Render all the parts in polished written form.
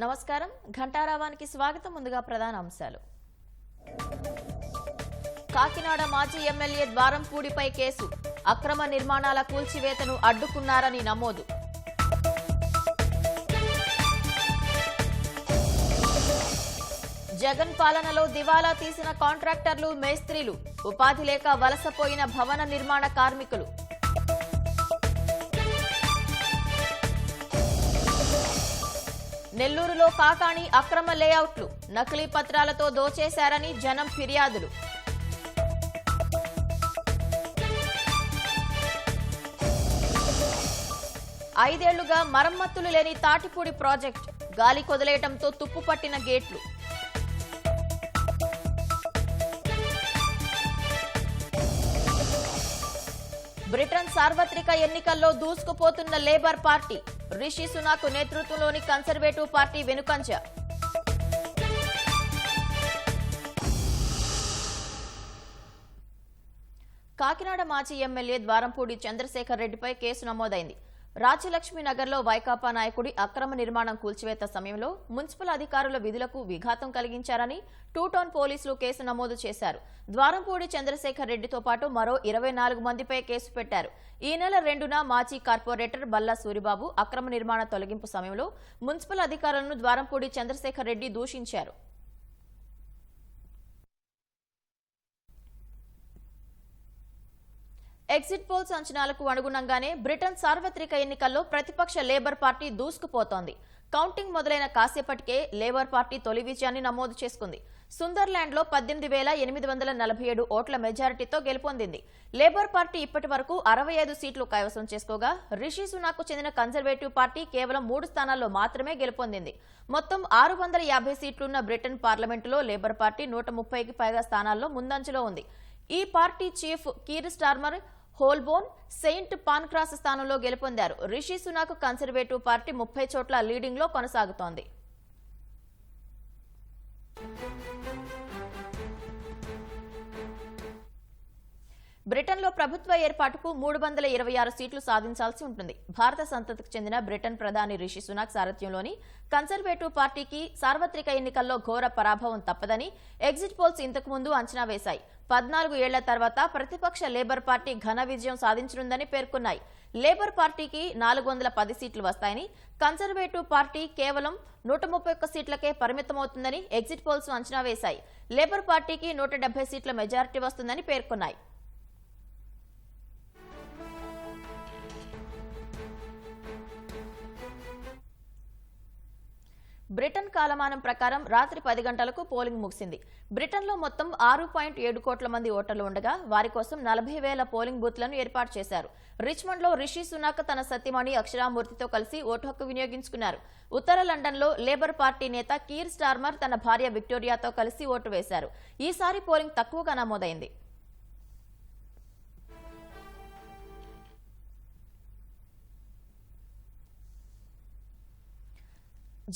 నమస్కారం ఘంటారావానికి స్వాగతం. ముందుగా ప్రధాన అంశాలు. కాకినాడ మాజీ ఎమ్మెల్యే ద్వారంపూడిపై కేసు. అక్రమ నిర్మాణాల కూల్చివేతను అడ్డుకున్నారని నమోదు. జగన్ పాలనలో దివాలా తీసిన కాంట్రాక్టర్లు, మేస్త్రీలు, ఉపాధి లేక వలసపోయిన భవన నిర్మాణ కార్మికులు. నెల్లూరులో కాకాణి అక్రమ లేఅవుట్లు, నకిలీ పత్రాలతో దోచేశారని జనం ఫిర్యాదులు. ఐదేళ్లుగా మరమ్మతులు లేని తాటిపూడి ప్రాజెక్టు, గాలి కొదిలేయటంతో తుప్పుపట్టిన గేట్లు. బ్రిటన్ సార్వత్రిక ఎన్నికల్లో దూసుకుపోతున్న లేబర్ పార్టీ, రిషి సునాక్ నేతృత్వంలోని కన్సర్వేటివ్ పార్టీ వెనుకంజ. కాకినాడ మాజీ ఎమ్మెల్యే ద్వారంపూడి చంద్రశేఖర్ రెడ్డిపై కేసు నమోదైంది. రాజ్యలక్ష్మి నగర్లో వైకాపా నాయకుడి అక్రమ నిర్మాణం కూల్చివేత సమయంలో మున్సిపల్ అధికారుల విధులకు విఘాతం కలిగించారని టూ టౌన్ పోలీసులు కేసు నమోదు చేశారు. ద్వారంపూడి చంద్రశేఖర్ రెడ్డితో పాటు మరో 24 మందిపై కేసు పెట్టారు. ఈ నెల 2న మాజీ కార్పొరేటర్ బల్లా సూరిబాబు అక్రమ నిర్మాణ తొలగింపు సమయంలో మున్సిపల్ అధికారులను ద్వారంపూడి చంద్రశేఖర్ రెడ్డి దూషించారు. ఎగ్జిట్ పోల్స్ అంచనాలకు అనుగుణంగానే బ్రిటన్ సార్వత్రిక ఎన్నికల్లో ప్రతిపక్ష లేబర్ పార్టీ దూసుకుపోతోంది. కౌంటింగ్ మొదలైన కాసేపటికే లేబర్ పార్టీ తొలి విజయాన్ని నమోదు చేసుకుంది. సుందర్లాండ్లో 18,847 ఓట్ల మెజారిటీతో గెలుపొందింది. లేబర్ పార్టీ ఇప్పటి వరకు 65 సీట్లు కైవసం చేసుకోగా రిషి సునాక్ చెందిన కన్జర్వేటివ్ పార్టీ కేవలం 3 స్థానాల్లో మాత్రమే గెలుపొందింది. మొత్తం 650 సీట్లున్న బ్రిటన్ పార్లమెంటులో లేబర్ పార్టీ 130కి పైగా స్థానాల్లో ముందంజలో ఉంది. ఈ party chief Keir Starmer Holborn, Saint Pancras స్థానంలో గెలుపొందారు. రిషి సునాక్ కన్సర్వేటివ్ పార్టీ 30 చోట్ల లీడింగ్ లో కొనసాగుతోంది. బ్రిటన్లో ప్రభుత్వ ఏర్పాటుకు 326 సీట్లు సాధించాల్సి ఉంటుంది. భారత సంతతికి చెందిన బ్రిటన్ ప్రధాని రిషి సునాక్ సారథ్యంలోని కన్సర్వేటివ్ పార్టీకి సార్వత్రిక ఎన్నికల్లో ఘోర పరాభవం తప్పదని ఎగ్జిట్ పోల్స్ ఇంతకు ముందు అంచనా వేశాయి. 14 ఏళ్ల తర్వాత ప్రతిపక్ష లేబర్ పార్టీ ఘన విజయం సాధించనుందని పేర్కొన్నాయి. లేబర్ పార్టీకి 410 సీట్లు వస్తాయని, కన్సర్వేటివ్ పార్టీ కేవలం 131 సీట్లకే పరిమితమవుతుందని ఎగ్జిట్ పోల్స్ అంచనా వేశాయి. లేబర్ పార్టీకి 170 సీట్ల మెజారిటీ వస్తుందని పేర్కొన్నాయి. బ్రిటన్ కాలమానం ప్రకారం రాత్రి 10 గంటలకు పోలింగ్ ముగిసింది. బ్రిటన్లో మొత్తం 6.7 కోట్ల మంది ఓటర్లు ఉండగా వారి కోసం 40,000 పోలింగ్ బూత్లను ఏర్పాటు చేశారు. రిచ్మండ్లో రిషి సునాక్ తన సతీమణి అక్షరామూర్తితో కలిసి ఓటు హక్కు వినియోగించుకున్నారు. ఉత్తర లండన్లో లేబర్ పార్టీ నేత కీర్ స్టార్మర్ తన భార్య విక్టోరియాతో కలిసి ఓటు వేశారు. ఈసారి పోలింగ్ తక్కువగా నమోదైంది.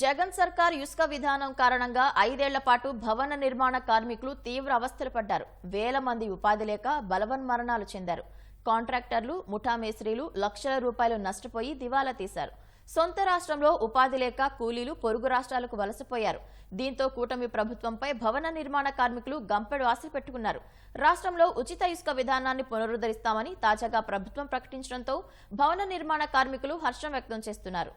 జగన్ సర్కార్ ఇసుక విధానం కారణంగా 5 ఏళ్ల పాటు భవన నిర్మాణ కార్మికులు తీవ్ర అవస్థలు పడ్డారు. వేల మంది ఉపాధి లేక బలవన్మరణాలు చెందారు. కాంట్రాక్టర్లు, ముఠా మేస్త్రీలు లక్షల రూపాయలు నష్టపోయి దివాలా తీశారు. సొంత రాష్ట్రంలో ఉపాధి లేక కూలీలు పొరుగు రాష్ట్రాలకు వలసపోయారు. దీంతో కూటమి ప్రభుత్వంపై భవన నిర్మాణ కార్మికులు గంపెడు ఆశలు పెట్టుకున్నారు. రాష్ట్రంలో ఉచిత ఇసుక విధానాన్ని పునరుద్ధరిస్తామని తాజాగా ప్రభుత్వం ప్రకటించడంతో భవన నిర్మాణ కార్మికులు హర్షం వ్యక్తం చేస్తున్నారు.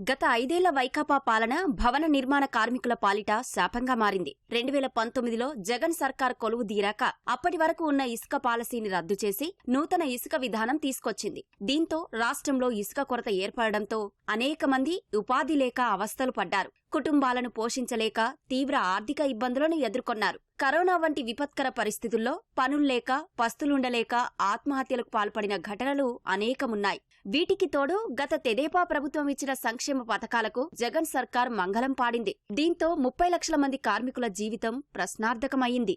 గత 5 ఏళ్ల వైకాపా పాలన భవన నిర్మాణ కార్మికుల పాలిట శాపంగా మారింది. 2019లో జగన్ సర్కార్ కొలువు తీరాక అప్పటి వరకు ఉన్న ఇసుక పాలసీని రద్దు చేసి నూతన ఇసుక విధానం తీసుకొచ్చింది. దీంతో రాష్ట్రంలో ఇసుక కొరత ఏర్పడడంతో అనేక మంది ఉపాధి లేక అవస్థలు పడ్డారు. కుటుంబాలను పోషించలేక తీవ్ర ఆర్థిక ఇబ్బందులను ఎదుర్కొన్నారు. కరోనా వంటి విపత్కర పరిస్థితుల్లో పనుల్లేక, పస్తులుండలేక ఆత్మహత్యలకు పాల్పడిన ఘటనలు అనేకమున్నాయి. వీటికి తోడు గత తెదేపా ప్రభుత్వం ఇచ్చిన సంక్షేమ పథకాలకు జగన్ సర్కార్ మంగళం పాడింది. దీంతో 30 లక్షల మంది కార్మికుల జీవితం ప్రశ్నార్థకమైంది.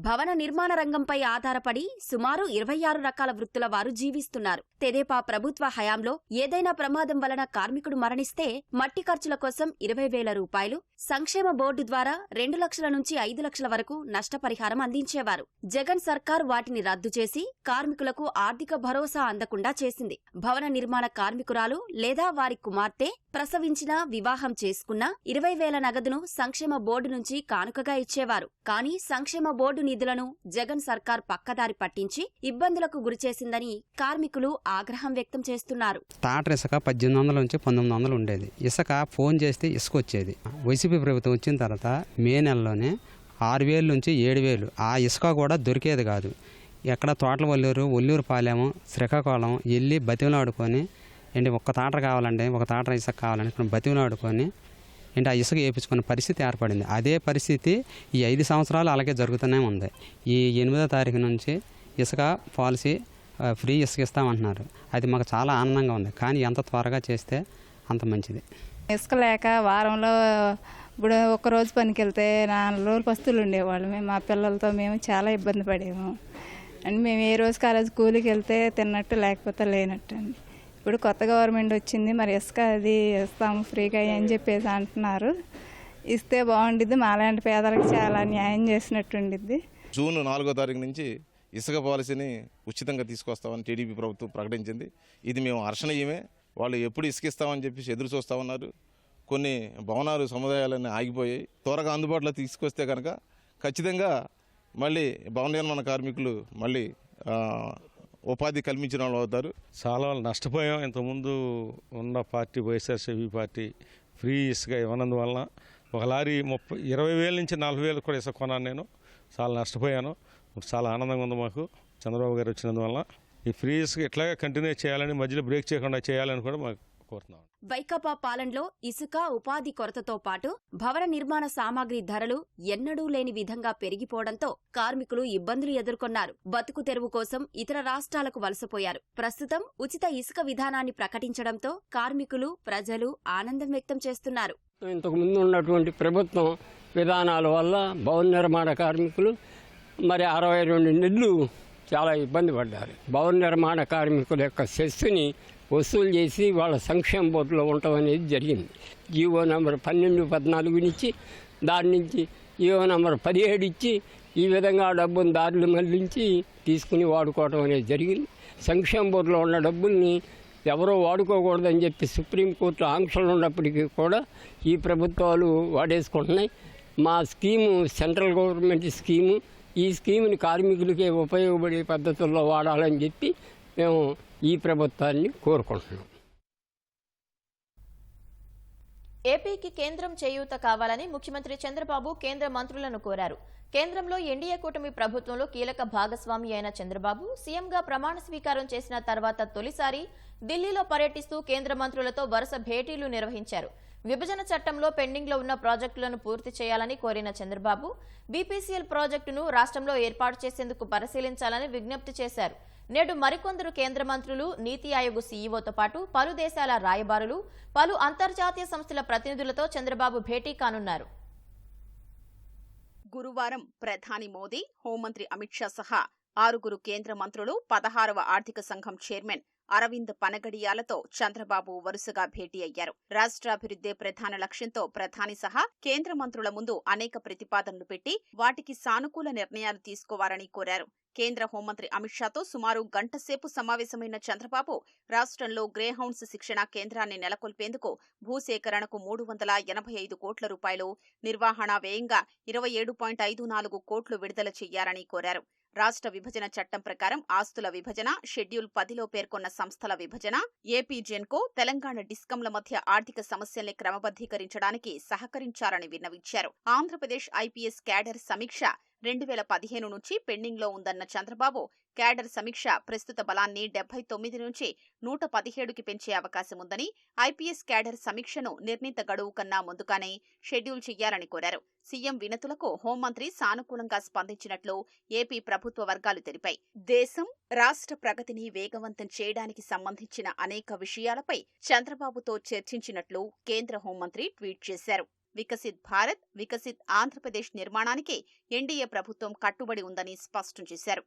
భవన నిర్మాణ రంగంపై ఆధారపడి సుమారు 26 రకాల వృత్తుల వారు జీవిస్తున్నారు. తెదేపా ప్రభుత్వ హయాంలో ఏదైనా ప్రమాదం వలన కార్మికుడు మరణిస్తే మట్టి ఖర్చుల కోసం 20,000 రూపాయలు, సంక్షేమ బోర్డు ద్వారా 2 లక్షల నుంచి 5 లక్షల వరకు నష్టపరిహారం అందించేవారు. జగన్ సర్కార్ వాటిని రద్దు చేసి కార్మికులకు ఆర్థిక భరోసా అందకుండా చేసింది. భవన నిర్మాణ కార్మికురాలు లేదా వారి కుమార్తె ప్రసవించినా, వివాహం చేసుకున్నా 20,000 నగదును సంక్షేమ బోర్డు నుంచి కానుకగా ఇచ్చేవారు. కానీ సంక్షేమ బోర్డు నిధులను జగన్ సర్కార్ పక్కదారి పట్టించి ఇబ్బందులకు గురిచేసిందని కార్మికులు ఆగ్రహం వ్యక్తం చేస్తున్నారు. టాటర్ ఇసుక 1800 నుంచి 1900 ఉండేది. ఇసుక ఫోన్ చేస్తే ఇసుక వచ్చేది. వైసీపీ ప్రభుత్వం వచ్చిన తర్వాత మే నెలలోనే 6,000 నుంచి 7,000 ఆ ఇసుక కూడా దొరికేది కాదు. ఎక్కడ తోటల ఒల్లూరు పాలెము, శ్రీకాకుళం వెళ్ళి బతిమలాడుకొని ఏంటి ఒక్క తాటర కావాలండి, ఒక తాటర ఇసుక కావాలని బతిమలాడుకొని ఏంటి ఆ ఇసుక వేయించుకునే పరిస్థితి ఏర్పడింది. అదే పరిస్థితి ఈ 5 సంవత్సరాలు అలాగే జరుగుతూనే ఉంది. ఈ 8వ తారీఖు నుంచి ఇసుక పాలసీ ఫ్రీ ఇసుక ఇస్తామంటున్నారు. అది మాకు చాలా ఆనందంగా ఉంది. కానీ ఎంత త్వరగా చేస్తే అంత మంచిది. ఇసుక లేక వారంలో ఇప్పుడు ఒక్కరోజు పనికి వెళ్తే 4 రోజులు పస్తులు ఉండేవాళ్ళమే. మా పిల్లలతో మేము చాలా ఇబ్బంది పడేము. అండ్ మేము ఏ రోజుకి ఆ రోజు కూలికి వెళ్తే తిన్నట్టు లేకపోతే లేనట్టు అండి. ఇప్పుడు కొత్త గవర్నమెంట్ వచ్చింది, మరి ఇసుక అది ఇస్తాము ఫ్రీగా అని చెప్పేసి అంటున్నారు. ఇస్తే బాగుండిద్ది, మాలాంటి పేదలకు చాలా న్యాయం చేసినట్టు ఉండిద్ది. జూన్ 4వ తారీఖు నుంచి ఇసుక పాలసీని ఉచితంగా తీసుకొస్తామని టీడీపీ ప్రభుత్వం ప్రకటించింది. ఇది మేము హర్షణీయమే. వాళ్ళు ఎప్పుడు ఇసుక ఇస్తామని చెప్పేసి ఎదురు చూస్తూ ఉన్నారు. కొన్ని భవనాలు సముదాయాలన్నీ ఆగిపోయాయి. త్వరగా అందుబాటులో తీసుకొస్తే కనుక ఖచ్చితంగా మళ్ళీ భవన నిర్మాణ కార్మికులు మళ్ళీ ఉపాధి కల్పించిన వాళ్ళు అవుతారు. చాలా వాళ్ళు నష్టపోయాం. ఇంతకుముందు ఉన్న పార్టీ వైఎస్ఆర్సీపీ పార్టీ ఫ్రీ ఇసుక ఇవ్వనందువలన ఒక లారీ 20,000 నుంచి 40,000 కూడా ఇసుక కొన్నాను. నేను చాలా నష్టపోయాను. చాలా ఆనందంగా ఉంది మాకు చంద్రబాబు గారు వచ్చినందువల్ల. ఈ ఫ్రీ ఇసుక ఇట్లాగే కంటిన్యూ చేయాలని, మధ్యలో బ్రేక్ చేయకుండా చేయాలని కూడా మాకు కోరుతున్నాం. వైకాపా పాలనలో ఇసుక, ఉపాధి కొరతతో పాటు భవన నిర్మాణ సామాగ్రి ధరలు ఎన్నడూ లేని విధంగా పెరిగిపోవడంతో కార్మికులు ఇబ్బందులు ఎదుర్కొన్నారు. బతుకు తెరువు కోసం ఇతర రాష్ట్రాలకు వలసపోయారు. ప్రస్తుతం ఉచిత ఇసుక విధానాన్ని ప్రకటించడంతో కార్మికులు, ప్రజలు ఆనందం వ్యక్తం చేస్తున్నారు. ఇంతకుముందు ఉన్నటువంటి ప్రభుత్వం విధానాల వల్ల భవన నిర్మాణ కార్మికులు మరి 62 నెలలు చాలా ఇబ్బంది పడ్డారు. భవన నిర్మాణ కార్మికుల యొక్క సెస్సుని వసూలు చేసి వాళ్ళ సంక్షేమ బోర్డులో ఉండటం అనేది జరిగింది. జీవో నెంబర్ 12, 14 ఇచ్చి, దాని నుంచి జీవో నెంబర్ 17 ఇచ్చి ఈ విధంగా డబ్బును దారులు మళ్లించి తీసుకుని వాడుకోవడం అనేది జరిగింది. సంక్షేమ బోర్డులో ఉన్న డబ్బుల్ని ఎవరో వాడుకోకూడదని చెప్పి సుప్రీంకోర్టు ఆంక్షలు ఉన్నప్పటికీ కూడా ఈ ప్రభుత్వాలు వాడేసుకుంటున్నాయి. మా స్కీము సెంట్రల్ గవర్నమెంట్ స్కీము. ఈ స్కీముని కార్మికులకే ఉపయోగపడే పద్ధతుల్లో వాడాలని చెప్పి మేము ఈ ప్రభుత్వాన్ని కోరుకుంటున్నాం. ఏపీకి కేంద్రం చేయూత కావాలని ముఖ్యమంత్రి చంద్రబాబు కేంద్ర మంత్రులను కోరారు. కేంద్రంలో ఎన్డీఏ కూటమి ప్రభుత్వంలో కీలక భాగస్వామి అయిన చంద్రబాబు సీఎంగా ప్రమాణ స్వీకారం చేసిన తర్వాత తొలిసారి ఢిల్లీలో పర్యటిస్తూ కేంద్ర మంత్రులతో వరుస భేటీలు నిర్వహించారు. విభజన చట్టంలో పెండింగ్లో ఉన్న ప్రాజెక్టులను పూర్తి చేయాలని కోరిన చంద్రబాబు బీపీసీఎల్ ప్రాజెక్టును రాష్ట్రంలో ఏర్పాటు చేసేందుకు పరిశీలించాలని విజ్ఞప్తి చేశారు. నేడు మరికొందరు కేంద్ర మంత్రులు, నీతి ఆయోగ్ సీఈఓతో పాటు పలు దేశాల రాయబారులు, పలు అంతర్జాతీయ సంస్థల ప్రతినిధులతో చంద్రబాబు భేటీ కానున్నారు. గురువారం ప్రధాని మోదీ, హోంమంత్రి అమిత్ షా సహా 6 కేంద్ర మంత్రులు, 16వ ఆర్థిక సంఘం చైర్మన్ అరవింద్ పనగడియాలతో చంద్రబాబు వరుసగా భేటీ అయ్యారు. రాష్ట్రాభివృద్ధే ప్రధాన లక్ష్యంతో ప్రధాని సహా కేంద్ర మంత్రుల ముందు అనేక ప్రతిపాదనలు పెట్టి వాటికి సానుకూల నిర్ణయాలు తీసుకోవాలని కోరారు. కేంద్ర హోంమంత్రి అమిత్ షాతో సుమారు గంటసేపు సమావేశమైన చంద్రబాబు రాష్ట్రంలో గ్రేహౌండ్స్ శిక్షణా కేంద్రాన్ని నెలకొల్పేందుకు భూసేకరణకు 385 కోట్ల రూపాయలు, నిర్వహణ వ్యయంగా 27.54 కోట్లు విడుదల చెయ్యాలని కోరారు. రాష్ట్ర విభజన చట్టం ప్రకారం ఆస్తుల విభజన, షెడ్యూల్ 10లో పేర్కొన్న సంస్థల విభజన, ఏపీ జెన్కో, తెలంగాణ డిస్కంల మధ్య ఆర్థిక సమస్యల్ని క్రమబద్దీకరించడానికి సహకరించాలని విన్నవించారు. ఆంధ్రప్రదేశ్ ఐపీఎస్ క్యాడర్ సమీక్ష 2015 నుంచి పెండింగ్లో ఉందన్న చంద్రబాబు క్యాడర్ సమీక్ష ప్రస్తుత బలాన్ని 79 నుంచి 117కి పెంచే అవకాశం ఉందని, ఐపీఎస్ క్యాడర్ సమీక్షను నిర్ణీత గడువు కన్నా ముందుగానే షెడ్యూల్ చెయ్యాలని కోరారు. సీఎం వినతులకు హోంమంత్రి సానుకూలంగా స్పందించినట్లు ఏపీ ప్రభుత్వ వర్గాలు తెలిపాయి. దేశం, రాష్ట్ర ప్రగతిని వేగవంతం చేయడానికి సంబంధించిన అనేక విషయాలపై చంద్రబాబుతో చర్చించినట్లు కేంద్ర హోంమంత్రి ట్వీట్ చేశారు. వికసిత్ భారత్, వికసిత్ ఆంధ్రప్రదేశ్ నిర్మాణానికి ఎన్డీఏ ప్రభుత్వం కట్టుబడి ఉందని స్పష్టం చేశారు.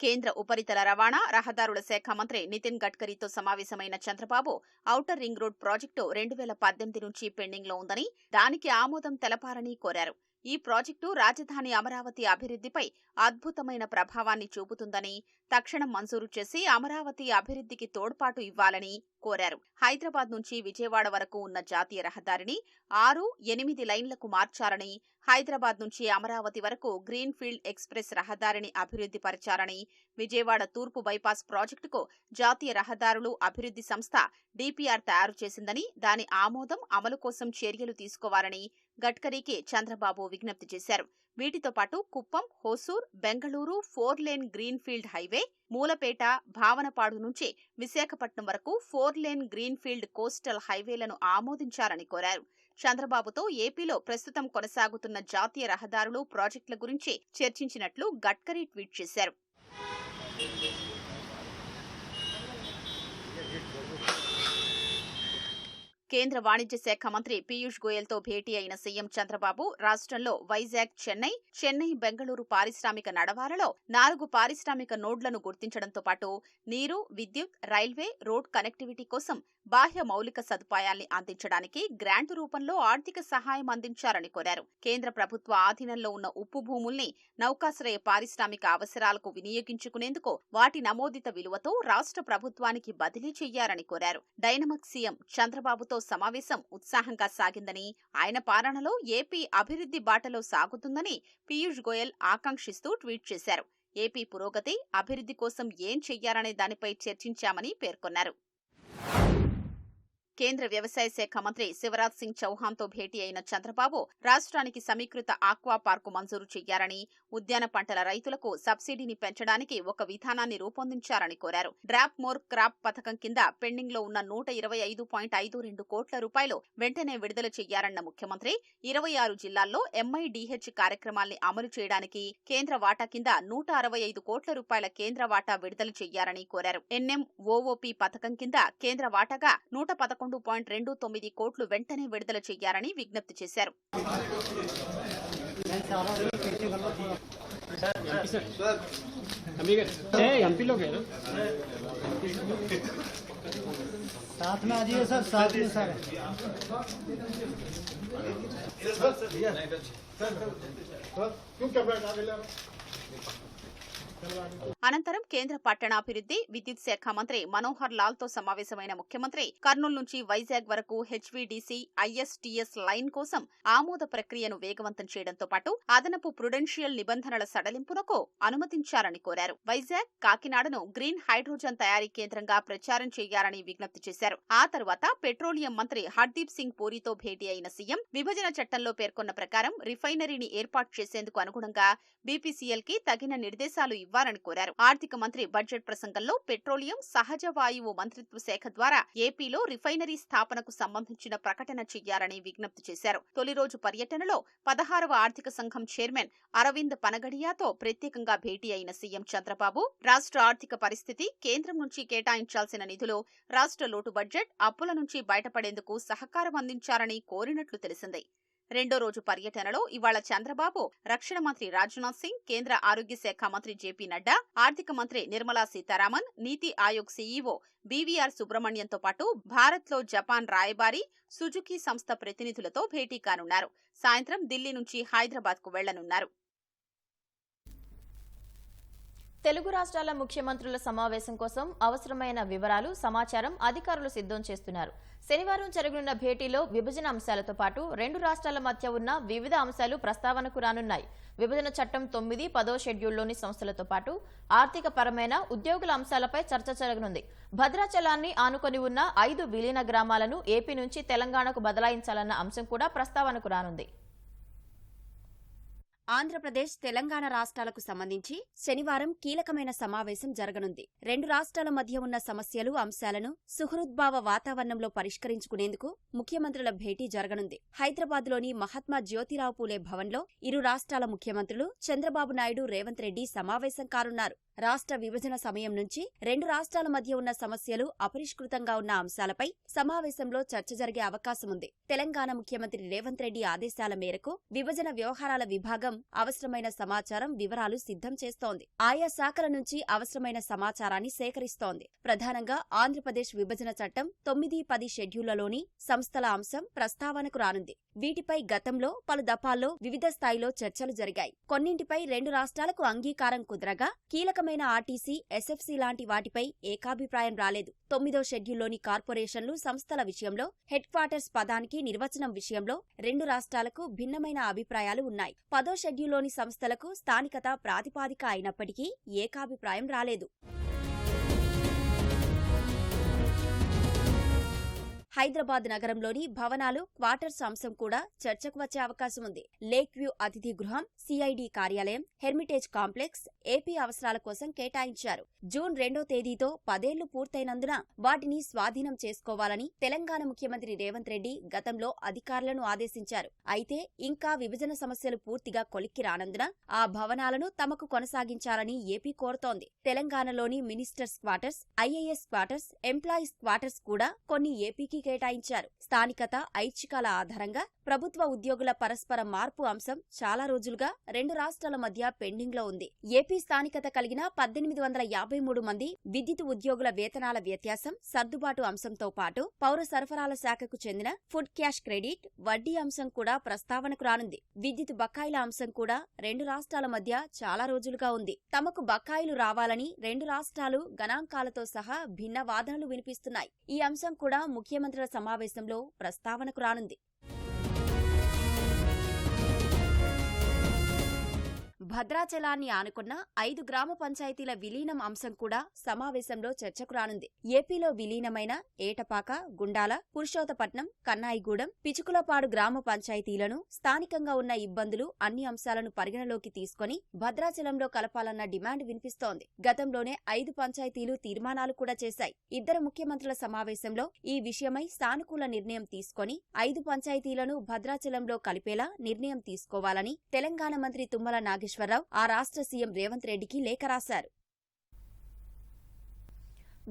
కేంద్ర ఉపరితల రవాణా, రహదారుల శాఖ మంత్రి నితిన్ గడ్కరీతో సమావేశమైన Chandrababu outer ring road project 2018 నుంచి పెండింగ్లో ఉందని, దానికి ఆమోదం తెలపాలని కోరారు. ఈ ప్రాజెక్టు రాజధాని అమరావతి అభివృద్ధిపై అద్భుతమైన ప్రభావాన్ని చూపుతుందని, తక్షణం మంజూరు చేసి అమరావతి అభివృద్ధికి తోడ్పాటు ఇవ్వాలని కోరారు. హైదరాబాద్ నుంచి విజయవాడ వరకు ఉన్న జాతీయ రహదారిని 6-8 లైన్లకు మార్చాలని, హైదరాబాద్ నుంచి అమరావతి వరకు గ్రీన్ ఫీల్డ్ ఎక్స్ప్రెస్ రహదారిని అభివృద్ధి పరచాలని, విజయవాడ తూర్పు బైపాస్ ప్రాజెక్టుకు జాతీయ రహదారులు అభివృద్ధి సంస్థ డిపిఆర్ తయారు చేసిందని, దాని ఆమోదం, అమలు కోసం చర్యలు తీసుకోవాలని గడ్కరీకి చంద్రబాబు విజ్ఞప్తి చేశారు. వీటితో పాటు Kuppam, Hosur, Bengaluru 4 lane green field highway, Mulapeta, Bhavanapadu నుంచి విశాఖపట్నం వరకు 4 లేన్ గ్రీన్ ఫీల్డ్ కోస్టల్ హైవేలను ఆమోదించాలని కోరారు. చంద్రబాబుతో ఏపీలో ప్రస్తుతం కొనసాగుతున్న జాతీయ రహదారులు, ప్రాజెక్టుల గురించి చర్చించినట్లు గడ్కరీ ట్వీట్ చేశారు. కేంద్ర వాణిజ్య శాఖ మంత్రి పీయూష్ గోయల్తో భేటీ అయిన సీఎం చంద్రబాబు రాష్ట్రంలో వైజాగ్, చెన్నై, బెంగళూరు పారిశ్రామిక నడవాలలో 4 పారిశ్రామిక నోడ్లను గుర్తించడంతో పాటు నీరు, విద్యుత్, రైల్వే, రోడ్ కనెక్టివిటీ కోసం బాహ్య మౌలిక సదుపాయాల్ని అందించడానికి గ్రాంటు రూపంలో ఆర్థిక సహాయం అందించాలని కోరారు. కేంద్ర ప్రభుత్వ ఆధీనంలో ఉన్న ఉప్పు భూముల్ని నౌకాశ్రయ పారిశ్రామిక అవసరాలకు వినియోగించుకునేందుకు వాటి నమోదిత విలువతో రాష్ట్ర ప్రభుత్వానికి బదిలీ చెయ్యాలని కోరారు. డైనమిక్ సీఎం చంద్రబాబుతో సమావేశం ఉత్సాహంగా సాగిందని, ఆయన పాలనలో ఏపీ అభివృద్ధి బాటలో సాగుతుందని పీయూష్ గోయల్ ఆకాంక్షిస్తూ ట్వీట్ చేశారు. ఏపీ పురోగతి, అభివృద్ధి కోసం ఏం చెయ్యాలనే దానిపై చర్చించామని పేర్కొన్నారు. కేంద్ర వ్యవసాయ శాఖ మంత్రి శివరాజ్ సింగ్ చౌహాన్తో భేటీ అయిన చంద్రబాబు రాష్ట్రానికి సమీకృత ఆక్వా పార్కు మంజూరు చేయాలని, ఉద్యాన పంటల రైతులకు సబ్సిడీని పెంచడానికి ఒక విధానాన్ని రూపొందించాలని కోరారు. డ్రాప్ మోర్ క్రాప్ పథకం కింద పెండింగ్లో ఉన్న 125.52 కోట్ల రూపాయలు వెంటనే విడుదల చేయాలన్న ముఖ్యమంత్రి 26 జిల్లాల్లో MIDH కార్యక్రమాల్ని అమలు చేయడానికి కేంద్ర వాటా కింద 165 కోట్ల రూపాయల కేంద్ర వాటా విడుదల చేయాలని కోరారు. NMOOP పథకం కింద కేంద్ర వాటాగా 111.29 కోట్లు వెంటనే విడుదల చేయాలని విజ్ఞప్తి చేశారు. అనంతరం కేంద్ర పట్టణాభివృద్ధి, విద్యుత్ శాఖ మంత్రి మనోహర్ లాల్ తో సమావేశమైన ముఖ్యమంత్రి కర్నూలు నుంచి వైజాగ్ వరకు HVDC, ISTS లైన్ కోసం ఆమోద ప్రక్రియను వేగవంతం చేయడంతో పాటు అదనపు ప్రుడెన్షియల్ నిబంధనల సడలింపునకు అనుమతించాలని కోరారు. వైజాగ్, కాకినాడను గ్రీన్ హైడ్రోజన్ తయారీ కేంద్రంగా ప్రచారం చేయాలని విజ్ఞప్తి చేశారు. ఆ తర్వాత పెట్రోలియం మంత్రి హర్దీప్ సింగ్ పూరితో భేటీ అయిన సీఎం విభజన చట్టంలో పేర్కొన్న ప్రకారం రిఫైనరీని ఏర్పాటు చేసేందుకు అనుగుణంగా BPCL కి తగిన నిర్దేశాలు ఇవ్వాలని కోరారు. ఆర్థిక మంత్రి బడ్జెట్ ప్రసంగంలో పెట్రోలియం, సహజ వాయువు మంత్రిత్వ శాఖ ద్వారా ఏపీలో రిఫైనరీ స్థాపనకు సంబంధించిన ప్రకటన చేయాలని విజ్ఞప్తి చేశారు. తొలి రోజు పర్యటనలో 16వ ఆర్థిక సంఘం చైర్మన్ అరవింద్ పనగడియాతో ప్రత్యేకంగా భేటీ అయిన సీఎం చంద్రబాబు రాష్ట్ర ఆర్థిక పరిస్థితి, కేంద్రం నుంచి కేటాయించాల్సిన నిధులు, రాష్ట్ర లోటు బడ్జెట్, అప్పుల నుంచి బయటపడేందుకు సహకారం అందించాలని కోరినట్లు తెలిసింది. రెండో రోజు పర్యటనలో ఇవాళ చంద్రబాబు రక్షణ మంత్రి రాజ్నాథ్ సింగ్, కేంద్ర ఆరోగ్య శాఖ మంత్రి జేపీ నడ్డా, ఆర్థిక మంత్రి నిర్మలా సీతారామన్, నీతి ఆయోగ్ CEO BVR సుబ్రహ్మణ్యంతో పాటు భారత్లో జపాన్ రాయబారి, సుజుకి సంస్థ ప్రతినిధులతో భేటీ కానున్నారు. సాయంత్రం ఢిల్లీ నుంచి హైదరాబాద్కు వెళ్లనున్నారు. తెలుగు రాష్ట్రాల ముఖ్యమంత్రుల సమావేశం కోసం అవసరమైన వివరాలు, సమాచారం అధికారులు సిద్ధం చేస్తున్నారు. శనివారం జరగనున్న భేటీలో విభజన అంశాలతో పాటు 2 రాష్ట్రాల మధ్య ఉన్న వివిధ అంశాలు ప్రస్తావనకు రానున్నాయి. విభజన చట్టం 9, 10వ షెడ్యూల్లోని సంస్థలతో పాటు ఆర్థిక పరమైన, ఉద్యోగుల అంశాలపై చర్చ జరగనుంది. భద్రాచలాన్ని ఆనుకొని ఉన్న 5 విలీన గ్రామాలను ఏపీ నుంచి తెలంగాణకు బదలాయించాలన్న అంశం కూడా ప్రస్తావనకు రానుంది. ఆంధ్రప్రదేశ్, తెలంగాణ రాష్ట్రాలకు సంబంధించి శనివారం కీలకమైన సమావేశం జరగనుంది. 2 రాష్ట్రాల మధ్య ఉన్న సమస్యలు, అంశాలను సుహృద్భావ వాతావరణంలో పరిష్కరించుకునేందుకు ముఖ్యమంత్రుల భేటీ జరగనుంది. హైదరాబాద్లోని మహాత్మా జ్యోతిరావు పూలే భవన్లో ఇరు రాష్ట్రాల ముఖ్యమంత్రులు చంద్రబాబు నాయుడు, రేవంత్ రెడ్డి సమావేశం కానున్నారు. రాష్ట్ర విభజన సమయం నుంచి రెండు రాష్ట్రాల మధ్య ఉన్న సమస్యలు అపరిష్కృతంగా ఉన్న అంశాలపై సమావేశంలో చర్చ జరిగే అవకాశముంది. తెలంగాణ ముఖ్యమంత్రి రేవంత్ రెడ్డి ఆదేశాల మేరకు విభజన వ్యవహారాల విభాగం అవసరమైన సమాచారం, వివరాలు సిద్ధం చేస్తోంది. ఆయా శాఖల నుంచి అవసరమైన సమాచారాన్ని సేకరిస్తోంది. ప్రధానంగా ఆంధ్రప్రదేశ్ విభజన చట్టం 9-10 షెడ్యూళ్లలోని సంస్థల అంశం ప్రస్తావనకు రానుంది. వీటిపై గతంలో పలు దఫాల్లో వివిధ స్థాయిలో చర్చలు జరిగాయి. కొన్నింటిపై రెండు రాష్ట్రాలకు అంగీకారం కుదరగా కీలకమైన ఆర్టీసీ, ఎస్ఎఫ్సీ లాంటి వాటిపై ఏకాభిప్రాయం రాలేదు. 9వ షెడ్యూల్లోని కార్పొరేషన్లు, సంస్థల విషయంలో హెడ్ క్వార్టర్స్ పదానికి నిర్వచనం విషయంలో రెండు రాష్ట్రాలకు భిన్నమైన అభిప్రాయాలు ఉన్నాయి. 10వ షెడ్యూల్లోని సంస్థలకు స్థానికత ప్రాతిపాదిక అయినప్పటికీ ఏకాభిప్రాయం రాలేదు. హైదరాబాద్ నగరంలోని భవనాలు, క్వార్టర్స్ అంశం కూడా చర్చకు వచ్చే అవకాశం ఉంది. లేక్ వ్యూ అతిథి గృహం, సిఐడి కార్యాలయం, హెర్మిటేజ్ కాంప్లెక్స్ ఏపీ అవసరాల కోసం కేటాయించారు. జూన్ 2వ తేదీతో 10 ఏళ్లు పూర్తయినందున వాటిని స్వాధీనం చేసుకోవాలని తెలంగాణ ముఖ్యమంత్రి రేవంత్ రెడ్డి గతంలో అధికారులను ఆదేశించారు. అయితే ఇంకా విభజన సమస్యలు పూర్తిగా కొలిక్కి రానందున ఆ భవనాలను తమకు కొనసాగించాలని ఏపీ కోరుతోంది. తెలంగాణలోని ministers quarters, IAS quarters, employees quarters కూడా కొన్ని ఏపీకి కేటాయించారు. స్థానికత, ఐచ్ఛికాల ఆధారంగా ప్రభుత్వ ఉద్యోగుల పరస్పర మార్పు అంశం చాలా రోజులుగా రెండు రాష్ట్రాల మధ్య పెండింగ్ లో ఉంది. ఏపీ స్థానికత కలిగిన 1853 మంది విద్యుత్ ఉద్యోగుల వేతనాల వ్యత్యాసం, సర్దుబాటు అంశంతో పాటు పౌర సరఫరాల శాఖకు చెందిన ఫుడ్ క్యాష్ క్రెడిట్, వడ్డీ అంశం కూడా ప్రస్తావనకు రానుంది. విద్యుత్ బకాయిల అంశం కూడా రెండు రాష్ట్రాల మధ్య చాలా రోజులుగా ఉంది. తమకు బకాయిలు రావాలని రెండు రాష్ట్రాలు గణాంకాలతో సహా భిన్న వాదనలు వినిపిస్తున్నాయి. ఈ అంశం కూడా ముఖ్యమంత్రుల సమావేశంలో ప్రస్తావనకు రానుంది. భద్రాచలాన్ని ఆనుకున్న 5 గ్రామ పంచాయతీల విలీనం అంశం కూడా సమావేశంలో చర్చకు రానుంది. ఏపీలో విలీనమైన ఏటపాక, గుండాల, పురుషోత్తపట్నం, కన్నాయిగూడెం, పిచుకులపాడు గ్రామ పంచాయతీలను, స్థానికంగా ఉన్న ఇబ్బందులు, అన్ని అంశాలను పరిగణలోకి తీసుకుని భద్రాచలంలో కలపాలన్న డిమాండ్ వినిపిస్తోంది. గతంలోనే 5 పంచాయతీలు తీర్మానాలు కూడా చేశాయి. ఇద్దరు ముఖ్యమంత్రుల సమావేశంలో ఈ విషయమై సానుకూల నిర్ణయం తీసుకుని 5 పంచాయతీలను భద్రాచలంలో కలిపేలా నిర్ణయం తీసుకోవాలని తెలంగాణ మంత్రి తుమ్మల నాగేశ్వరరావు ఆ రాష్ట్ర సీఎం రేవంత్ రెడ్డికి లేఖ రాశారు.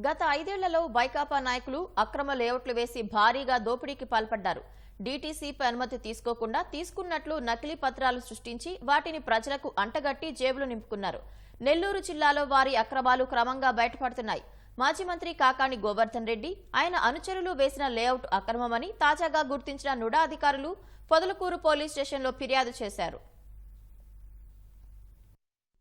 గత 5 ఏళ్లలో వైకాపా నాయకులు అక్రమ లేఅవుట్లు వేసి భారీగా దోపిడీకి పాల్పడ్డారు. డీటీసీపై అనుమతి తీసుకోకుండా తీసుకున్నట్లు నకిలీ పత్రాలు సృష్టించి వాటిని ప్రజలకు అంటగట్టి జేబులు నింపుకున్నారు. నెల్లూరు జిల్లాలో వారి అక్రమాలు క్రమంగా బయటపడుతున్నాయి. మాజీ మంత్రి కాకాణి గోవర్ధన్ రెడ్డి, ఆయన అనుచరులు వేసిన లేఅవుట్ అక్రమమని తాజాగా గుర్తించిన నుడా అధికారులు పొదలకూరు పోలీస్ స్టేషన్లో ఫిర్యాదు చేశారు.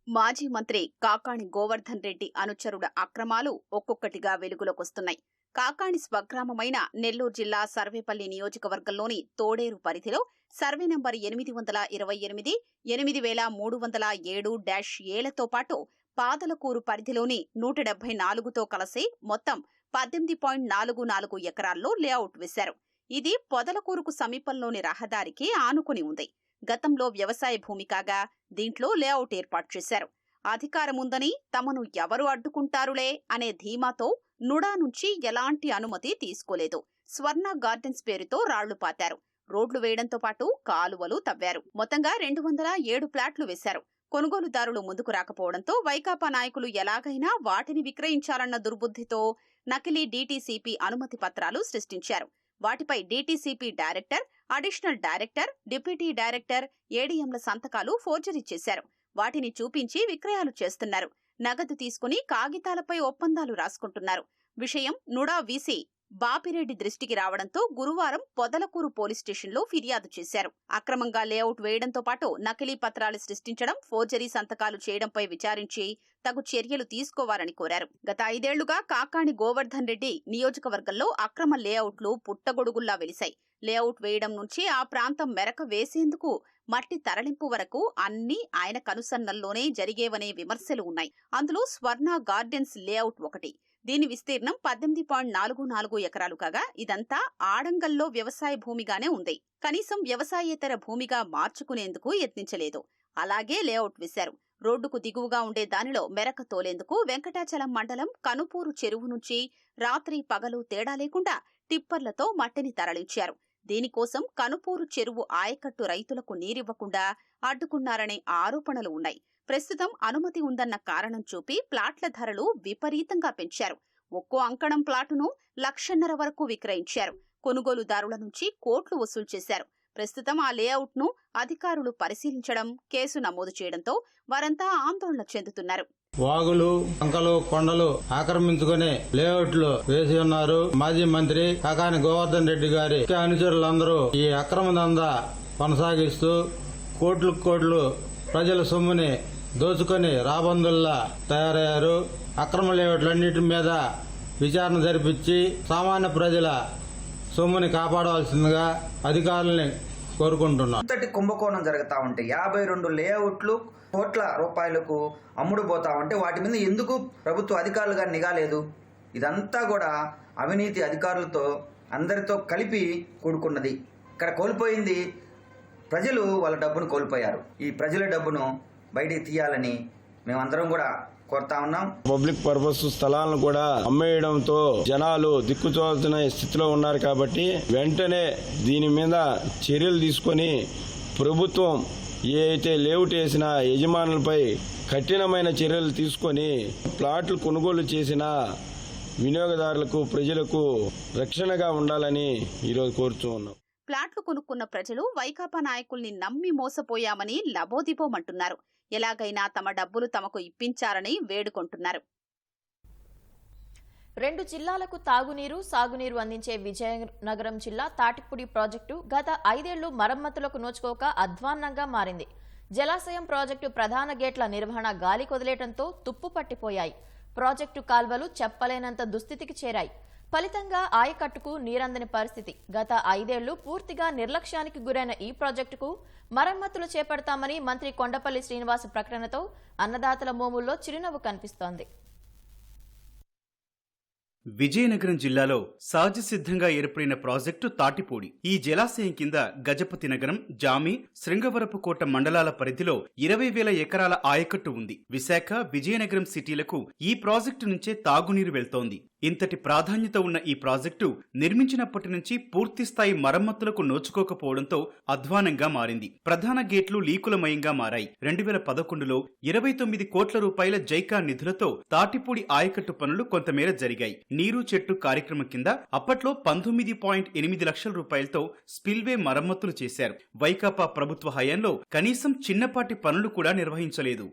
మాజీ మంత్రి కాకాణి గోవర్ధన్ రెడ్డి అనుచరుల అక్రమాలు ఒక్కొక్కటిగా వెలుగులోకొస్తున్నాయి. కాకాణి స్వగ్రామమైన నెల్లూరు జిల్లా సర్వేపల్లి నియోజకవర్గంలోని తోడేరు పరిధిలో సర్వే నంబర్ 828, 8307-ఏలతో పాటు పాదలకూరు పరిధిలోని 174తో కలిసి మొత్తం 18.44 ఎకరాల్లో లేఅవుట్ వేశారు. ఇది పొదలకూరుకు సమీపంలోని రహదారికి ఆనుకుని ఉంది. గతంలో వ్యవసాయ భూమి కాగా దీంట్లో లేఅవుట్ ఏర్పాటు చేశారు. అధికారముందని తమను ఎవరు అడ్డుకుంటారులే అనే ధీమాతో నుడా నుంచి ఎలాంటి అనుమతి తీసుకోలేదు. స్వర్ణ గార్డెన్స్ పేరుతో రాళ్లు పాతారు. రోడ్లు వేయడంతో పాటు కాలువలు తవ్వారు. మొత్తంగా 207 ప్లాట్లు వేశారు. కొనుగోలుదారులు ముందుకు రాకపోవడంతో వైకాపా నాయకులు ఎలాగైనా వాటిని విక్రయించాలన్న దుర్బుద్ధితో నకిలీ డీటీసీపీ అనుమతి పత్రాలు సృష్టించారు. వాటిపై DTCP director, additional director, deputy director, ఏడీఎంల సంతకాలు ఫోర్జరీ చేశారు. వాటిని చూపించి విక్రయాలు చేస్తున్నారు. నగదు తీసుకుని కాగితాలపై ఒప్పందాలు రాసుకుంటున్నారు. విషయం నుడా వీసీ బాపిరెడ్డి దృష్టికి రావడంతో గురువారం పొదలకూరు పోలీస్ స్టేషన్లో ఫిర్యాదు చేశారు. అక్రమంగా లేఅవుట్ వేయడంతో పాటు నకిలీ పత్రాలు సృష్టించడం, ఫోర్జరీ సంతకాలు చేయడంపై విచారించి తగు చర్యలు తీసుకోవాలని కోరారు. గత 5 ఏళ్లుగా కాకాణి గోవర్ధన్ రెడ్డి నియోజకవర్గంలో అక్రమ లేఅవుట్లు పుట్టగొడుగుల్లా వెలిశాయి. లేఅవుట్ వేయడం నుంచి ఆ ప్రాంతం మెరక వేసేందుకు మట్టి తరలింపు వరకు అన్నీ ఆయన కనుసన్నల్లోనే జరిగేవనే విమర్శలు ఉన్నాయి. అందులో స్వర్ణ గార్డెన్స్ లేఅవుట్ ఒకటి. దీని విస్తీర్ణం 18.44 ఎకరాలు కాగా ఇదంతా ఆడంగల్లో వ్యవసాయ భూమిగానే ఉంది. కనీసం వ్యవసాయేతర భూమిగా మార్చుకునేందుకు యత్నించలేదు. అలాగే లేఅవుట్ వేశారు. రోడ్డుకు దిగువగా ఉండే దానిలో మెరక తోలేందుకు వెంకటాచలం మండలం కనుపూరు చెరువు నుంచి రాత్రి పగలు తేడా లేకుండా టిప్పర్లతో మట్టిని తరలించారు. దీనికోసం కనుపూరు చెరువు ఆయకట్టు రైతులకు నీరివ్వకుండా అడ్డుకున్నారనే ఆరోపణలు ఉన్నాయి. ప్రస్తుతం అనుమతి ఉందన్న కారణం చూపి ప్లాట్ల ధరలు విపరీతంగా పెంచారు. ఒక్కో అంకణం ప్లాటును 1,00,000 వరకు విక్రయించారు. కొనుగోలుదారుల నుంచి కోట్లు వసూలు చేశారు. ప్రస్తుతం ఆ లేఅవుట్ ను అధికారులు పరిశీలించడం, కేసు నమోదు చేయడంతో వారంతా ఆందోళన చెందుతున్నారు. వాగులు, వంకలు, కొండలు ఆక్రమించుకుని లేఅవుట్లు వేసి ఉన్నారు. మాజీ మంత్రి కాకాని గోవర్ధన్ రెడ్డి గారి అనుచరులందరూ ఈ అక్రమ దందా కొనసాగిస్తూ కోట్లు ప్రజల సొమ్ముని దోచుకొని రాబందుల్లా తయారయ్యారు. అక్రమ లేఅవుట్లన్నిటి మీద విచారణ జరిపించి సామాన్య ప్రజల సొమ్ముని కాపాడవలసిందిగా అధికారుల్ని కోరుకుంటున్నాం. ఇంతటి కుంభకోణం జరుగుతా ఉంటే 52 లేఅవుట్లు కోట్ల రూపాయలకు అమ్ముడుపోతా ఉంటే వాటి మీద ఎందుకు ప్రభుత్వ అధికారులుగా నిఘా లేదు? ఇదంతా కూడా అవినీతి అధికారులతో అందరితో కలిపి కూడుకున్నది. ఇక్కడ కోల్పోయింది ప్రజలు, వాళ్ళ డబ్బును కోల్పోయారు. ఈ ప్రజల డబ్బును బయటికి తీయాలని మేమందరం కూడా కోరుతా ఉన్నాం. పబ్లిక్ పర్పస్ స్థలాలను కూడా అమ్మేయడంతో జనాలు దిక్కుతోచిన స్థితిలో ఉన్నారు కాబట్టి వెంటనే దీని మీద చర్యలు తీసుకొని ప్రభుత్వం ఏ అయితే లేఅవుట్ వేసిన యజమానులపై కఠినమైన చర్యలు తీసుకొని ప్లాట్లు కొనుగోలు చేసిన వినియోగదారులకు, ప్రజలకు రక్షణగా ఉండాలని ఈరోజు కోరుతూ ఉన్నాం. ప్లాట్లు కొనుక్కున్న ప్రజలు వైకాపా నాయకుల్ని నమ్మి మోసపోయామని లబోదిబోమంటున్నారు. ఎలాగైనా తమ డబ్బులు తమకు ఇప్పించారని వేడుకుంటున్నారు. 2 జిల్లాలకు తాగునీరు, సాగునీరు అందించే విజయనగరం జిల్లా తాటిపూడి ప్రాజెక్టు గత 5 ఏళ్లు మరమ్మతులకు నోచుకోక అధ్వాన్నంగా మారింది. జలాశయం ప్రాజెక్టు ప్రధాన గేట్ల నిర్వహణ గాలి కొదిలేయడంతో తుప్పు పట్టిపోయాయి. ప్రాజెక్టు కాల్వలు చెప్పలేనంత దుస్థితికి చేరాయి. ఫలితంగా ఆయకట్టుకు నీరందని పరిస్థితి. గత 5 ఏళ్లు పూర్తిగా నిర్లక్ష్యానికి గురైన ఈ ప్రాజెక్టుకు మరమ్మతులు చేపడతామని మంత్రి కొండపల్లి శ్రీనివాస్ ప్రకటనతో అన్నదాతల మోముల్లో చిరునవ్వు కనిపిస్తోంది. విజయనగరం జిల్లాలో సహజ సిద్ధంగా ఏర్పడిన ప్రాజెక్టు తాటిపూడి. ఈ జలాశయం కింద గజపతి నగరం, జామి, శృంగవరపుకోట మండలాల పరిధిలో 20,000 ఎకరాల ఆయకట్టు ఉంది. విశాఖ, విజయనగరం సిటీలకు ఈ ప్రాజెక్టు నుంచే తాగునీరు వెళ్తోంది. ఇంతటి ప్రాధాన్యత ఉన్న ఈ ప్రాజెక్టు నిర్మించినప్పటి నుంచి పూర్తిస్థాయి మరమ్మతులకు నోచుకోకపోవడంతో అధ్వానంగా మారింది. ప్రధాన గేట్లు లీకులమయంగా మారాయి. 2011లో 29 కోట్ల రూపాయల జైకా నిధులతో తాటిపూడి ఆయకట్టు పనులు కొంతమేర జరిగాయి. నీరు చెట్టు కార్యక్రమం కింద అప్పట్లో 19.8 లక్షల రూపాయలతో స్పిల్వే మరమ్మతులు చేశారు. వైకాపా ప్రభుత్వ హయాంలో కనీసం చిన్నపాటి పనులు కూడా నిర్వహించలేదు.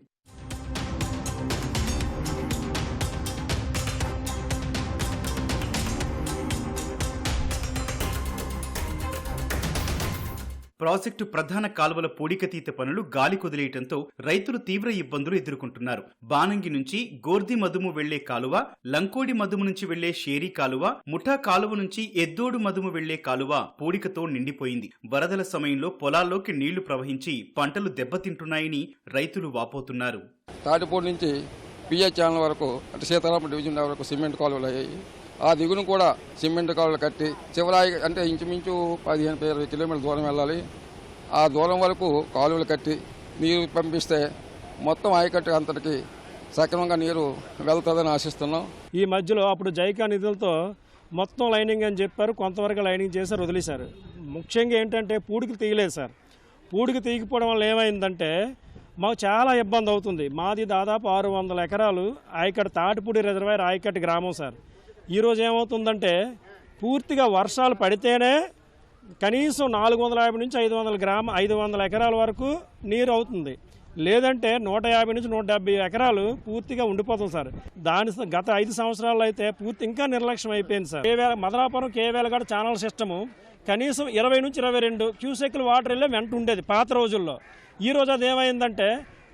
ప్రాజెక్టు ప్రధాన కాలువల పూడికతీత పనులు గాలి కుదిలేయటంతో రైతులు తీవ్ర ఇబ్బందులు ఎదుర్కొంటున్నారు. బానంగి నుంచి గోర్ది మదుము వెళ్లే కాలువ, లంకోడి మదుము నుంచి వెళ్లే షేరీ కాలువ, ముఠా కాలువ నుంచి ఎద్దోడు మదుము వెళ్లే కాలువ పూడికతో నిండిపోయింది. వరదల సమయంలో పొలాల్లోకి నీళ్లు ప్రవహించి పంటలు దెబ్బతింటున్నాయని రైతులు వాపోతున్నారు. తాటిపూడి నుంచి పిఏ ఛానల్ వరకు అంటే సీతారామ డివిజన్ వరకు సిమెంట్ కాలువలు అయ్యాయి. ఆ దిగును కూడా సిమెంట్ కాలువలు కట్టి చివరాయి అంటే ఇంచుమించు 15-20 కిలోమీటర్ల దూరం వెళ్ళాలి. ఆ దూరం వరకు కాలువలు కట్టి నీరు పంపిస్తే మొత్తం ఆయకట్టు అంతటికి సక్రమంగా నీరు వెళ్తుందని ఆశిస్తున్నాం. ఈ మధ్యలో అప్పుడు జైకా నిధులతో మొత్తం లైనింగ్ అని చెప్పారు, కొంతవరకు లైనింగ్ చేశారు, వదిలేశారు. ముఖ్యంగా ఏంటంటే పూడికి తీయలేదు సార్. పూడికి తీయకపోవడం వల్ల ఏమైందంటే మాకు చాలా ఇబ్బంది అవుతుంది. మాది దాదాపు 600 ఎకరాలు ఆయకట్టు తాటిపూడి రిజర్వాయర్ ఆయకట్టు గ్రామం సార్. ఈరోజు ఏమవుతుందంటే పూర్తిగా వర్షాలు పడితేనే కనీసం 450 నుంచి 500 ఎకరాల వరకు నీరు అవుతుంది. లేదంటే 150 నుంచి 170 ఎకరాలు పూర్తిగా ఉండిపోతుంది సార్. గత 5 సంవత్సరాల్లో అయితే పూర్తి ఇంకా నిర్లక్ష్యం అయిపోయింది సార్. మదనాపురం కేవేలగడ ఛానల్ సిస్టము కనీసం 20 నుంచి 22 క్యూసెక్లు వాటర్ వెళ్ళే వెంట ఉండేది పాత రోజుల్లో. ఈ రోజు అది ఏమైందంటే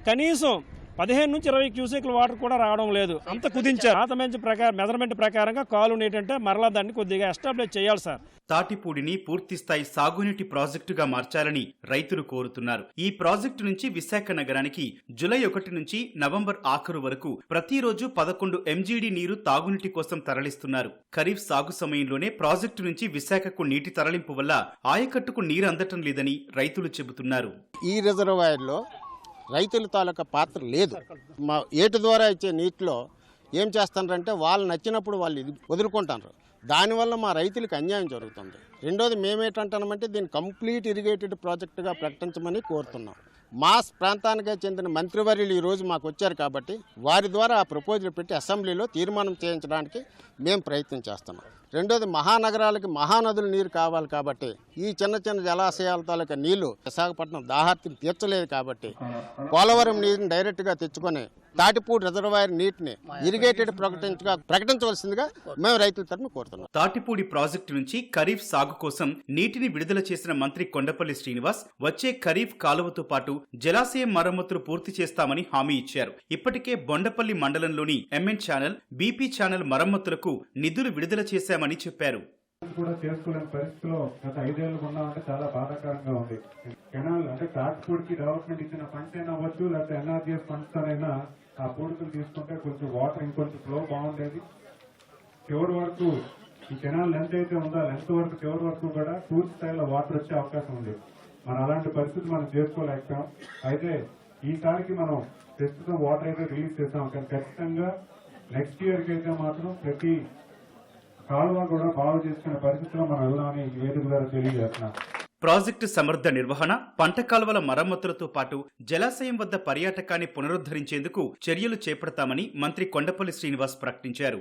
కనీసం 15 నుంచి 20 క్యూసెక్ల వాటర్ కూడా రావడం లేదు. అంత కుదించారు. మెజర్మెంట్ ప్రకారంగా కాలువని ఏంటంటే మరలా దాన్ని కొద్దిగా ఎస్టాబ్లిష్ చేయాలి సార్. తాటిపూడిని పూర్తిస్థాయి సాగునీటి ప్రాజెక్టుగా మార్చాలని రైతులు కోరుతున్నారు. ఈ ప్రాజెక్టు నుంచి విశాఖ నగరానికి జూలై 1 నుంచి నవంబర్ ఆఖరు వరకు ప్రతిరోజు 11 MGD నీరు తాగునీటి కోసం తరలిస్తున్నారు. ఖరీఫ్ సాగు సమయంలోనే ప్రాజెక్టు నుంచి విశాఖకు నీటి తరలింపు వల్ల ఆయకట్టుకు నీరు అందటం లేదని రైతులు చెబుతున్నారు. ఈ రిజర్వాయర్లో రైతుల తాలూకా పాత్ర లేదు. మా ఏటు ద్వారా ఇచ్చే నీటిలో ఏం చేస్తారంటే వాళ్ళు నచ్చినప్పుడు వాళ్ళు వదులుకుంటారు. దానివల్ల మా రైతులకు అన్యాయం జరుగుతుంది. రెండోది మేమేంటంటామంటే దీన్ని కంప్లీట్ ఇరిగేటెడ్ ప్రాజెక్టుగా ప్రకటించమని కోరుతున్నాం. మా ప్రాంతానికే చెందిన మంత్రివర్యులు ఈరోజు మాకు వచ్చారు కాబట్టి వారి ద్వారా ఆ ప్రపోజల్ పెట్టి అసెంబ్లీలో తీర్మానం చేయించడానికి మేము ప్రయత్నం చేస్తున్నాం. రెండోది, మహానగరాలకి మహానదులు నీరు కావాలి కాబట్టి ఈ చిన్న చిన్న జలాశయాల తాలూకా నీళ్లు విశాఖపట్నం దాహార్తిని తీర్చలేదు కాబట్టి పోలవరం నీరుని డైరెక్ట్గా తెచ్చుకొని తాటిపూడి రిజర్వాయర్ నీటిని ఇరిగేటెడ్ ప్రకటించవలసిందిగా మేము రైతుల తరఫున కోరుతున్నాం. తాటిపూడి ప్రాజెక్టు నుంచి ఖరీఫ్ సాగు కోసం నీటిని విడుదల చేసిన మంత్రి కొండపల్లి శ్రీనివాస్ వచ్చే ఖరీఫ్ కాలువతో పాటు జలాశయం మరమ్మతులు పూర్తి చేస్తామని హామీ ఇచ్చారు. ఇప్పటికే బొండపల్లి మండలంలోని ఎంఎన్ ఛానల్, బీపీ ఛానల్ మరమ్మతులకు నిధులు విడుదల చేశామని చెప్పారు. కూడా చేసుకోలేని పరిస్థితిలో గత 5 ఏళ్ళకు ఉన్నామంటే చాలా బాధాకరంగా ఉంది. కెనాల్ అంటే తాటిపూడికి డెవలప్మెంట్ ఇచ్చిన ఫండ్స్ అయినా అవ్వచ్చు, లేకపోతే ఎన్ఆర్జీఎస్ ఫండ్స్ అయినా ఆ పూడికలు తీసుకుంటే కొంచెం వాటర్ ఇంకొంచెం ఫ్లో బాగుండేది. చివరి వరకు ఈ కెనాల్ లెంత్ అయితే ఉందో లెంత్ వరకు చివరి వరకు కూడా పూర్తి స్థాయిలో వాటర్ వచ్చే అవకాశం ఉంది. మనం అలాంటి పరిస్థితి మనం చేసుకోలేకపోయాం. అయితే ఈసారికి మనం ప్రస్తుతం వాటర్ అయితే రిలీజ్ చేస్తాం. కానీ ఖచ్చితంగా నెక్స్ట్ ఇయర్కి అయితే మాత్రం ప్రతి కాలువ కూడా బాగు చేసుకునే పరిస్థితిలో మనం వెళ్దామని ఈ వేదిక ద్వారా తెలియజేస్తున్నాం. ప్రాజెక్టు సమర్థ నిర్వహణ, పంట కాలువల మరమ్మతులతో పాటు జలాశయం వద్ద పర్యాటకాన్ని పునరుద్ధరించేందుకు చర్యలు చేపడతామని మంత్రి కొండపల్లి శ్రీనివాస్ ప్రకటించారు.